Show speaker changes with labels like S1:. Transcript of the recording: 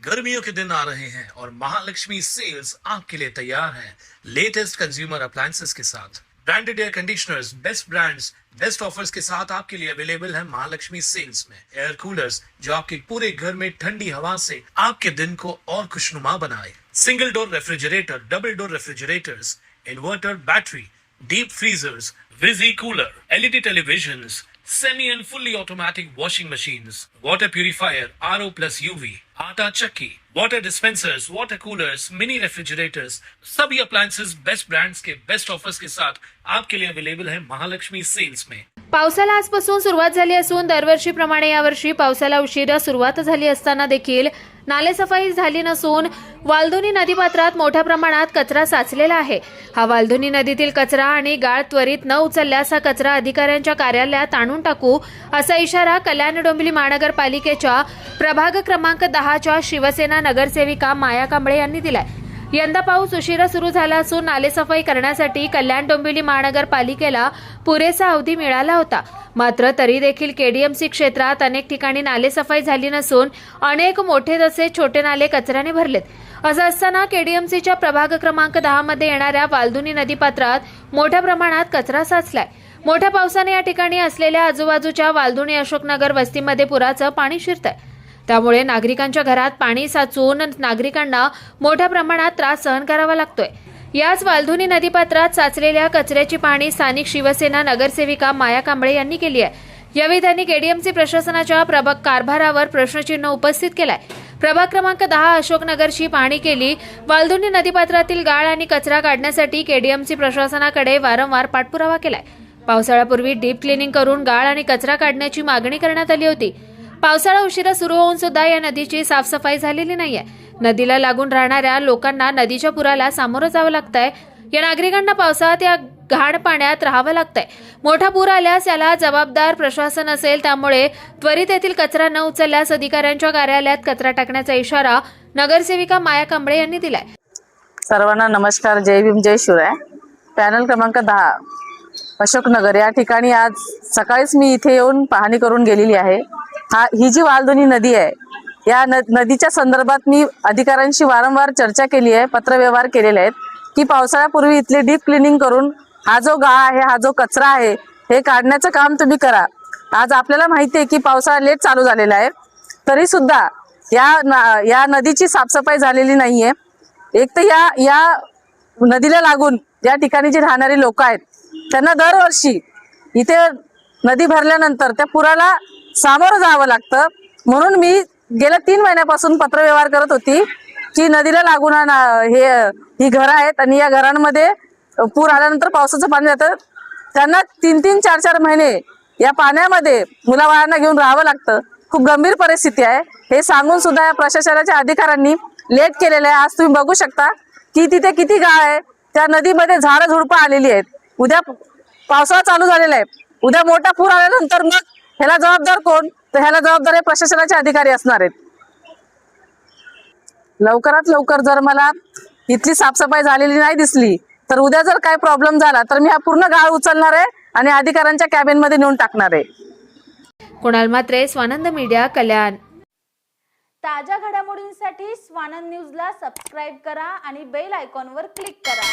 S1: गर्मियों के दिन आ रहे हैं और महालक्ष्मी सेल्स आपके लिए तैयार है लेटेस्ट कंज्यूमर अप्लायंसेस के साथ। Branded air conditioners, best brands, best offers के साथ आपके लिए अवेलेबल है महालक्ष्मी सेल्स में। एयर कूलर्स जो आपके पूरे घर में ठंडी हवा से आपके दिन को और खुशनुमा बनाए। Single door refrigerator, double door refrigerators, inverter battery, deep freezers, विजी cooler, LED televisions, semi and fully automatic washing machines, water purifier, RO plus UV, आटा चक्की, water dispensers, water coolers, mini refrigerators, सभी appliances बेस्ट ब्रांड्स के best offers के साथ आपके लिए available है Mahalakshmi sales में।
S2: पावसाला आजपासून सुरुवात झाली असून दरवर्षीप्रमाणे यावर्षी पावसाला उशिरा सुरुवात झाली असताना देखील नालेसफाई झाली नसून वालधुनी नदीपात्रात मोठ्या प्रमाणात कचरा साचलेला आहे। हा वालधुनी नदीतील कचरा आणि गाळ त्वरित न उचलल्यास हा कचरा अधिकाऱ्यांच्या कार्यालयात आणून टाकू असा इशारा कल्याण डोंबिवली महानगरपालिकेच्या प्रभाग क्रमांक 10 च्या शिवसेना नगरसेविका माया कांबळे यांनी दिलाय। यंदा पाऊस उशिरा सुरू झाला असून नालेसफाई करण्यासाठी कल्याण डोंबिवली महानगरपालिकेला पुरेसा अवधी मिळाला होता, मात्र तरी देखील केडीएमसी क्षेत्रात अनेक ठिकाणी नालेसफाई झाली नसून अनेक मोठे तसेच छोटे नाले कचऱ्याने भरलेत। असं असताना केडीएमसीच्या प्रभाग क्रमांक 10 मध्ये येणाऱ्या वालधुनी नदीपात्रात मोठ्या प्रमाणात कचरा साचलाय। मोठ्या पावसाने या ठिकाणी असलेल्या आजूबाजूच्या वालधुनी अशोकनगर वस्तीमध्ये पुराचं पाणी शिरतंय, त्यामुळे नागरिकांच्या घरात पाणी साचून नागरिकांना मोठ्या प्रमाणात त्रास सहन करावा लागतोय। याच वालधुनी नदीपात्रात साचलेल्या कचऱ्याची पाहणी स्थानिक शिवसेना नगरसेविका माया कांबळे यांनी केली आहे। यावेळी त्यांनी केडीएमसी प्रशासनाच्या प्रभाग कारभारावर प्रश्नचिन्ह उपस्थित केलाय। प्रभाग क्रमांक 10 अशोकनगरची पाहणी केली। वालधुनी नदीपात्रातील गाळ आणि कचरा काढण्यासाठी केडीएमसी प्रशासनाकडे वारंवार पाठपुरावा केलाय। पावसाळ्यापूर्वी डीप क्लिनिंग करून गाळ आणि कचरा काढण्याची मागणी करण्यात आली होती। पावसाळा उशिरा सुरू होऊन सुद्धा या नदीची साफसफाई झालेली नाहीये। नदीला लागून राहणाऱ्या लोकांना नदीच्या पुराला सामोरं जावं लागतंय। या नागरिकांना पावसाळ्यात या घाण पाण्यात राहावं लागतंय। मोठा पूर आल्यास याला जबाबदार प्रशासन असेल, त्यामुळे त्वरित येथील कचरा न उचलल्यास अधिकाऱ्यांच्या कार्यालयात कचरा टाकण्याचा इशारा नगरसेविका माया कांबळे यांनी दिलाय।
S3: सर्वांना नमस्कार, जय भीम जय शिवराय। पॅनल क्रमांक 10 अशोकनगर या ठिकाणी आज सकाळीच मी इथे येऊन पाहणी करून गेलेली आहे। ही जी वालधुनी नदी आहे, या नदीच्या संदर्भात मी अधिकाऱ्यांशी वारंवार चर्चा केली आहे, पत्रव्यवहार केलेले आहेत की पावसाळ्यापूर्वी इथले डीप क्लिनिंग करून हा जो गाळ आहे, हा जो कचरा आहे, हे काढण्याचं काम तुम्ही करा। आज आपल्याला माहिती आहे की पावसाळा लेट चालू झालेला आहे, तरी सुद्धा या नदीची साफसफाई झालेली नाहीये। एक तर या नदीला लागून या ठिकाणी जे राहणारे लोक आहेत त्यांना दरवर्षी इथे नदी भरल्यानंतर त्या पुराला सामोरं जावं लागतं। म्हणून मी गेल्या 3 महिन्यापासून पत्रव्यवहार करत होती की नदीला लागून ही घरं आहेत आणि या घरांमध्ये पूर आल्यानंतर पावसाचं पाणी जातं, त्यांना 3-3, 4-4 महिने या पाण्यामध्ये मुलाबाळांना घेऊन राहावं लागतं। खूप गंभीर परिस्थिती आहे। हे सांगून सुद्धा या प्रशासनाच्या अधिकाऱ्यांनी लेट केलेलं आहे। आज तुम्ही बघू शकता की तिथे किती गाळ आहे, त्या नदीमध्ये झाडं झुडपं आलेली आहेत। उद्या पावसाळा चालू झालेला आहे, उद्या मोठा पूर आल्यानंतर मग ह्याला जबाबदार कोण? तर ह्याला जबाबदार प्रशासनाचे अधिकारी असणार आहेत। लवकरात लवकर जर मला इथली साफसफाई झालेली नाही दिसली तर उद्या जर काय प्रॉब्लेम झाला तर मी हा पूर्ण गाळ उचलणार आहे आणि अधिकाऱ्यांच्या कॅबिन मध्ये नेऊन टाकणार आहे।
S2: कुणाल मात्रे, स्वानंद मीडिया, कल्याण।
S4: ताज्या घडामोडींसाठी स्वानंद न्यूजला सबस्क्राईब करा आणि बेल आयकॉनवर क्लिक करा।